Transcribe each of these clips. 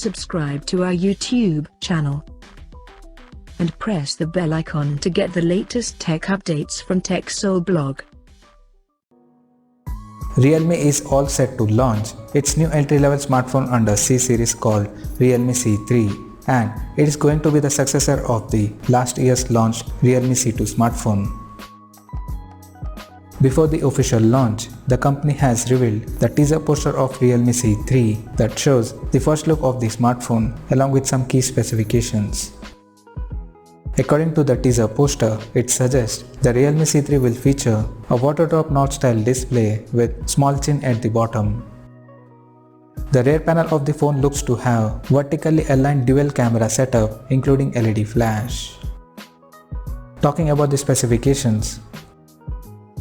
subscribe to our YouTube channel and press the bell icon to get the latest tech updates from TechSole Blog. Realme is all set to launch its new entry-level smartphone under C series called Realme C3, and it is going to be the successor of the last year's launched Realme C2 smartphone. Before the official launch, the company has revealed the teaser poster of Realme C3 that shows the first look of the smartphone along with some key specifications. According to the teaser poster, it suggests the Realme C3 will feature a water drop notch style display with small chin at the bottom. The rear panel of the phone looks to have vertically aligned dual camera setup including LED flash. Talking about the specifications,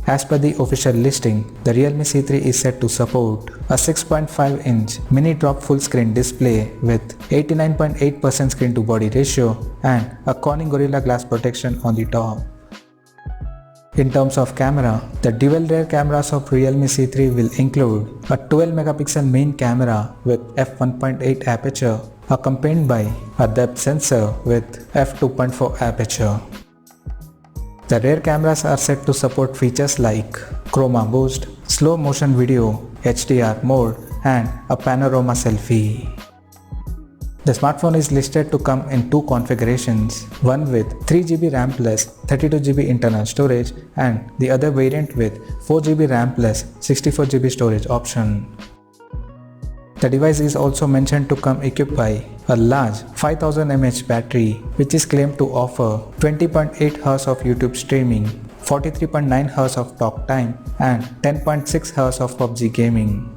as per the official listing, the Realme C3 is set to support a 6.5-inch mini drop full screen display with 89.8% screen to body ratio and a Corning Gorilla Glass protection on the top. In terms of camera, the dual rear cameras of Realme C3 will include a 12-megapixel main camera with f1.8 aperture accompanied by a depth sensor with f2.4 aperture. The rear cameras are set to support features like chroma boost, slow motion video, HDR mode and a panorama selfie. The smartphone is listed to come in two configurations, one with 3GB RAM plus 32GB internal storage and the other variant with 4GB RAM plus 64GB storage option. The device is also mentioned to come equipped by a large 5000 mAh battery which is claimed to offer 20.8 hours of YouTube streaming, 43.9 hours of talk time and 10.6 hours of PUBG gaming.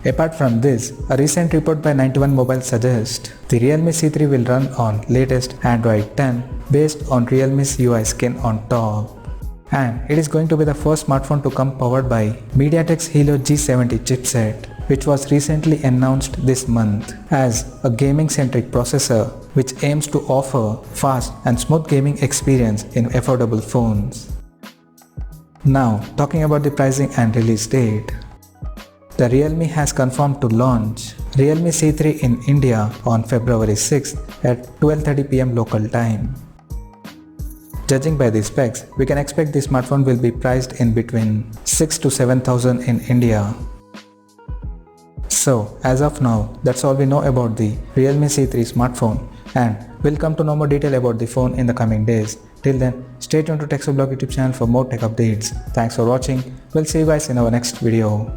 Apart from this, a recent report by 91 Mobile suggests the Realme C3 will run on latest Android 10 based on Realme's UI skin on top. And it is going to be the first smartphone to come powered by MediaTek's Helio G70 chipset, which was recently announced this month as a gaming-centric processor which aims to offer fast and smooth gaming experience in affordable phones. Now, talking about the pricing and release date. The Realme has confirmed to launch Realme C3 in India on February 6th at 12:30 PM local time. Judging by the specs, we can expect the smartphone will be priced in between 6 to 7,000 in India. So, as of now, that's all we know about the Realme C3 smartphone, and we'll come to know more detail about the phone in the coming days. Till then, stay tuned to TechSole Blog YouTube channel for more tech updates. Thanks for watching. We'll see you guys in our next video.